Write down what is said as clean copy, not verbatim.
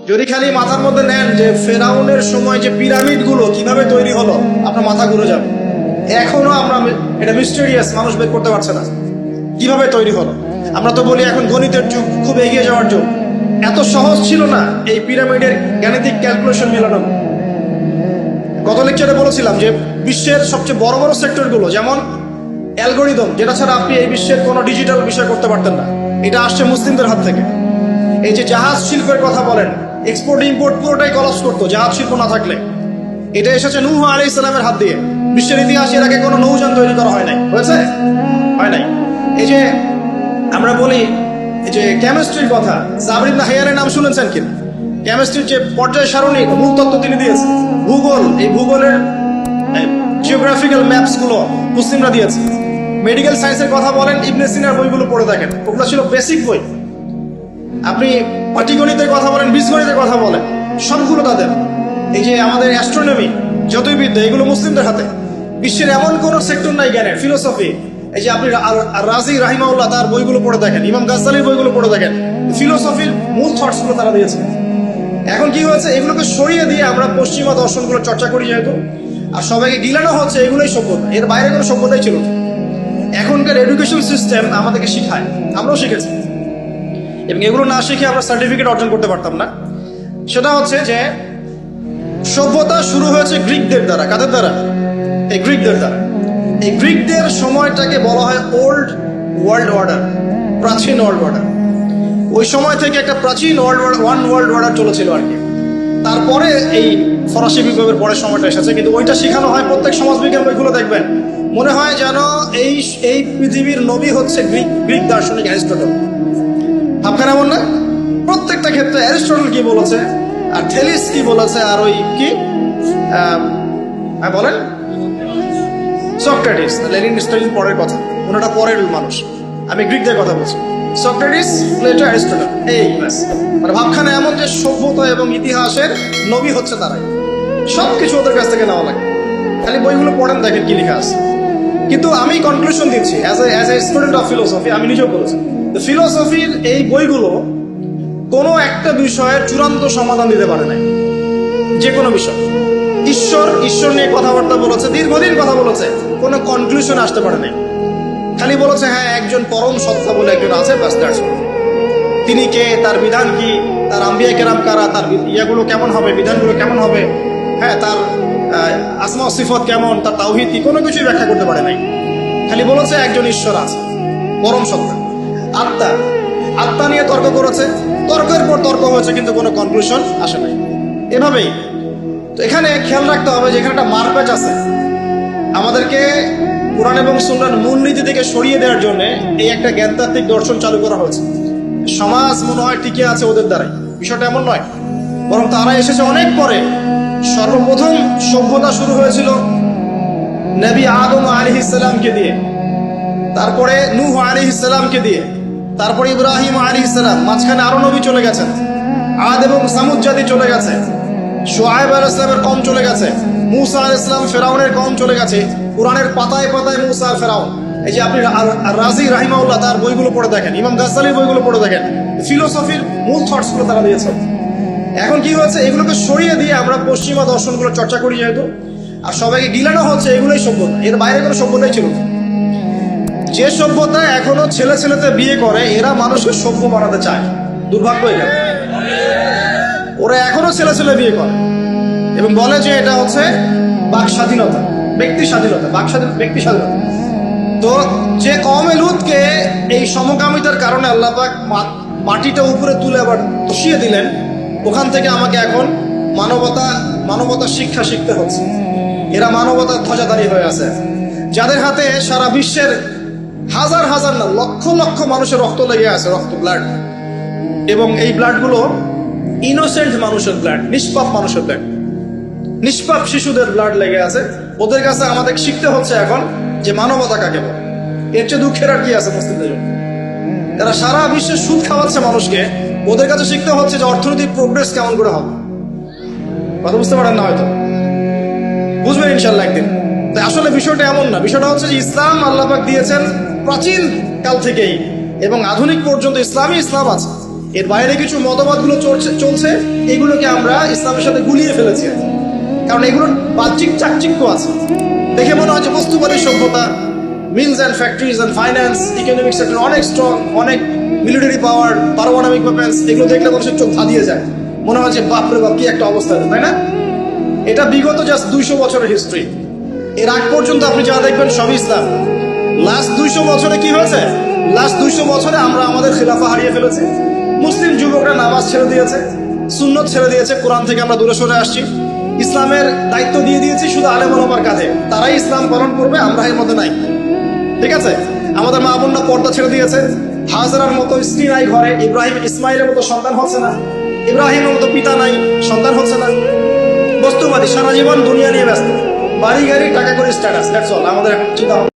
যদি খালি মাথার মধ্যে নেন যে ফেরাউনের সময় যে পিরামিডগুলো কিভাবে তৈরি হলো, আপনার মাথা ঘুরে যাবে। এখনো আমরা এটা মিস্টেরিয়াস, মানুষ বের করতে পারছে না কিভাবে তৈরি হলো। আমরা তো বলি এখন গণিতের যুগ, খুব এগিয়ে যাওয়ার যুগ। এত সহজ ছিল না এই পিরামিডের গাণিতিক ক্যালকুলেশন মেলানো। গত লেকচারে বলেছিলাম যে বিশ্বের সবচেয়ে বড় বড় সেক্টরগুলো, যেমন অ্যালগোরিদম, যেটা ছাড়া আপনি এই বিশ্বের কোনো ডিজিটাল বিষয় করতে পারতেন না, এটা আসছে মুসলিমদের হাত থেকে। এই যে জাহাজ শিল্পের কথা বলেন, এক্সপোর্ট ইম্পোর্ট পুরোটাই কলাপস করতো জাহাজ শিল্প না থাকলে। এটা এসেছে নূহ আলাইহিস সালামের হাত দিয়ে। বিশ্বের ইতিহাসে এর আগে কোনো নৌযান তৈরি করা হয় নাই, হয়েছে? হয় নাই। এই যে আমরা বলি এই যে কেমিস্ট্রির কথা, জাবর ইবনে হাইয়ানের নাম শুনেছেন কিনা? কেমিস্ট্রির যে পর্যায় সারণী, মূল তত্ত্ব তিনি দিয়েছেন। ভূগোল, এই ভূগোলের জিওগ্রাফিক্যাল ম্যাপস গুলো মুসলিমরা দিয়েছে। মেডিকেল সায়েন্সের কথা বলেন, ইবনে সিনার বইগুলো পড়ে দেখেন, ওগুলো ছিল বেসিক বই। আপনি পাটিগণিতের কথা বলেন, বীজগণিতের কথা বলেন, সবগুলো তাদের। এই যে আমাদের অ্যাস্ট্রোনমি, জ্যোতির্বিদ্যা, এগুলো মুসলিমদের হাতে। বিশ্বের এমন কোনো সেক্টর নাই জ্ঞানের। ফিলোসফি, এই যে আপনি রাজি রাহিমাউল্লাহ তার বইগুলো পড়ে দেখেন, ইমাম গাজ্জালির বইগুলো পড়ে দেখেন, ফিলোসফির মূল থটস গুলো তারা দিয়েছে। এখন কি হয়েছে, এগুলোকে সরিয়ে দিয়ে আমরা পশ্চিমা দর্শনগুলো চর্চা করি যেহেতু, আর সবাইকে গিলানো হচ্ছে এগুলোই সভ্যতা, এর বাইরে কোনো সভ্যতাই ছিল না। এখনকার এডুকেশন সিস্টেম আমাদেরকে শিখায়, আমরাও শিখেছি, এবং এগুলো না শিখে আমরা সার্টিফিকেট অর্জন করতে পারতাম না। সেটা হচ্ছে যে সভ্যতা শুরু হয়েছে গ্রিকদের দ্বারা। কাদের দ্বারা? এই গ্রিকদের দ্বারা। এই গ্রিকদের সময়টাকে বলা হয় ওল্ড ওয়ার্ল্ড অর্ডার, প্রাচীন ওয়ার্ল্ড অর্ডার। ওই সময় থেকে একটা প্রাচীন ওয়ান ওয়ার্ল্ড অর্ডার চলেছিল আর কি। তারপরে এই ফরাসি বিপ্লবের পরের সময়টা এসেছে, কিন্তু ওইটা শেখানো হয় প্রত্যেক সমাজবিজ্ঞান বইগুলো দেখবেন। মনে হয় যেন এই পৃথিবীর নবী হচ্ছে গ্রিক দার্শনিক অ্যারিস্টটল। ভাবখান এমন না? প্রত্যেকটা ক্ষেত্রে অ্যারিস্টটল কি বলেছে, আর থেলিস কি বলেছে, আর ওই কি বলেন সক্রেটিস, লেনিন স্টালিন পরের কথা, ওনাটা পরের মানুষ। আমি গ্রিকদের কথা বলছি, সক্রেটিস, প্লেটো, অ্যারিস্টটল, এই ব্যাস। মানে ভাবখানে এমন যে সভ্যতা এবং ইতিহাসের নবী হচ্ছে তারাই, সবকিছু ওদের কাছ থেকে নেওয়া লাগে। খালি বইগুলো পড়েন, দেখেন কি লেখা আছে। কিন্তু আমি কনক্লুশন দিচ্ছি as a student of philosophy, আমি নিজেও বলেছি ফিলোসফির এই বইগুলো কোনো একটা বিষয়ের চূড়ান্ত সমাধান দিতে পারে নাই। যে কোনো বিষয়, ঈশ্বর নিয়ে কথাবার্তা বলেছে, দীর্ঘদিন কথা বলেছে, কোনো কনক্লুশন আসতে পারে নাই। খালি বলেছে হ্যাঁ একজন পরম সত্তা বলে একজন আছে, ব্যাস দ্যাটস অল। তিনি কে, তার বিধান কি, তার আম্বিয়া কেরাম কারা, তার ইয়াগুলো কেমন হবে, বিধানগুলো কেমন হবে, হ্যাঁ তার আসমা ও সিফত কেমন, তার তাওহীদ কি, কোনো কিছুই ব্যাখ্যা করতে পারে নাই। খালি বলেছে একজন ঈশ্বর আছে, পরম সত্তা। আত্মা নিয়ে তর্ক করেছে, তর্কের পর তর্ক হয়েছে, কিন্তু কোনো কনক্লুশন আসে নাই। এভাবেই তো এখানে খেয়াল রাখতে হবে যে এখানে একটা মারপ্যাচ আছে। আমাদেরকে কোরআন এবং সুন্নাহর মূলনীতি থেকে সরিয়ে দেওয়ার জন্য এই একটা জ্ঞানতাত্ত্বিক দর্শন চালু করা হয়েছে। সমাজ মনে হয় টিকে আছে ওদের দ্বারাই, বিষয়টা এমন নয়, বরং তারা এসেছে অনেক পরে। সর্বপ্রথম সভ্যতা শুরু হয়েছিল নবী আদম আলাইহিস সালামকে দিয়ে, তারপরে নূহ আলাইহিস সালামকে দিয়ে, তারপরে ইব্রাহিম আলাইহিস সালাম, মাঝখানে আরো নবী চলে গেছেন, আদ এবং সামুদ জাতি চলে গেছে, শুআয়ব আলাইহিস সালামের কওম চলে গেছে, মূসা আলাইহিস সালাম ফেরাউনের কওম চলে গেছে। কোরআনের পাতায় পাতায় মূসা আর ফেরাউন। এই যে আপনি রাজি রাহিমাউল্লাহ তার বইগুলো পড়ে দেখেন, ইমাম গাজ্জালির বইগুলো পড়ে দেখেন, ফিলোসফির মূল থটস গুলো তারা দিয়েছে। এখন কি হয়েছে, এগুলোকে সরিয়ে দিয়ে আমরা পশ্চিমা দর্শনগুলো চর্চা করি যেহেতু, আর সবাইকে গিলানো হচ্ছে এগুলোই সভ্যতা, এর বাইরে কোনো সভ্যতাই ছিল না। যে সভ্যতা এখনো ছেলেতে বিয়ে করে, এরা মানুষকে সভ্য বানাতে চায়। দুর্ভাগ্য এখানে, ওরা এখনো ছেলে বিয়ে করে এবং বলে যে এটা হচ্ছে বাক স্বাধীনতা, ব্যক্তি স্বাধীনতা, ব্যক্তি স্বাধীনতা। তো যে কওমে লূতকে এই সমকামিতার কারণে আল্লাহ পাক মাটিটা উপরে তুলে আবার বসিয়ে দিলেন, ওখান থেকে আমাকে এখন মানবতা শিক্ষা শিখতে হচ্ছে। এরা মানবতার ধ্বজাধারী হয়ে আছে, যাদের হাতে সারা বিশ্বের হাজার হাজার না লক্ষ লক্ষ মানুষের রক্ত লেগে আছে, রক্ত, ব্লাড। এবং এই ব্লাডগুলো ইনোসেন্ট মানুষের ব্লাড, নিষ্পাপ মানুষের ব্লাড, নিষ্পাপ শিশুদের ব্লাড লেগে আছে। ওদের কাছে আমাদের শিখতে হচ্ছে এখন যে মানবতা কাকে বলে। এর চেয়ে দুঃখের আর কি আছে মুসলিমদের জন্য? তারা সারা বিশ্বে সুদ খাওয়াচ্ছে মানুষকে, ওদের কাছে শিখতে হচ্ছে যে অর্থনৈতিক প্রোগ্রেস কেমন করে হবে। কথা বুঝতে পারেন না হয়তো, বুঝবেন ইনশাল্লাহ একদিন। তাই আসলে বিষয়টা এমন না, বিষয়টা হচ্ছে যে ইসলাম আল্লাহ পাক দিয়েছেন প্রাচীন কাল থেকেই, এবং আধুনিক পর্যন্ত ইসলাম আছে। এর বাইরে কিছু মতবাদগুলো চলছে, এগুলোকে আমরা ইসলামের সাথে গুলিয়ে ফেলেছি, কারণ এগুলোর বাহ্যিক চাকচিক্য আছে। দেখে মনে হয় যে বস্তুবাদী সভ্যতা, mills and factories and finance, economic sector অনেক স্ট্রং, অনেক মিলিটারি পাওয়ার, পারমাণবিক ওয়েপন্স, এগুলো দেখলে মানুষের চোখ ধাঁধিয়ে যায়, মনে হয় যে বাপরে বাপ কি একটা অবস্থা, তাই না? এটা বিগত জাস্ট 200 বছরের হিস্ট্রি। এর আগ পর্যন্ত আপনি যা দেখবেন সবই ইসলাম। লাস্ট 200 বছরে কি হয়েছে? লাস্ট 200 বছরে আমরা আমাদের খিলাফা হারিয়ে ফেলেছি। মুসলিম যুবকরা নামাজ ছেড়ে দিয়েছে, সুন্নত ছেড়ে দিয়েছে, কোরআন থেকে আমরা দূরে সরে আসছি। ইসলামের দায়িত্ব দিয়ে দিয়েছি শুধু আলেম ওলামার কাঁধে, তারাই ইসলাম পালন করবে, আমরা এর মধ্যে নাই। ঠিক আছে? আমাদের মা বোনরা পর্দা ছেড়ে দিয়েছে, হাজারার মতো স্ত্রী নাই ঘরে, ইব্রাহিম ইসমাইলের মতো সন্তান হচ্ছে না, ইব্রাহিমের মতো পিতা নাই, সন্তান হচ্ছে না। বস্তুবাদী, সারা জীবন দুনিয়া নিয়ে ব্যস্ত, বাড়ি গাড়ি, টাকা করে স্ট্যাটাস, দ্যাটস অল। আমাদের এখন চিন্তা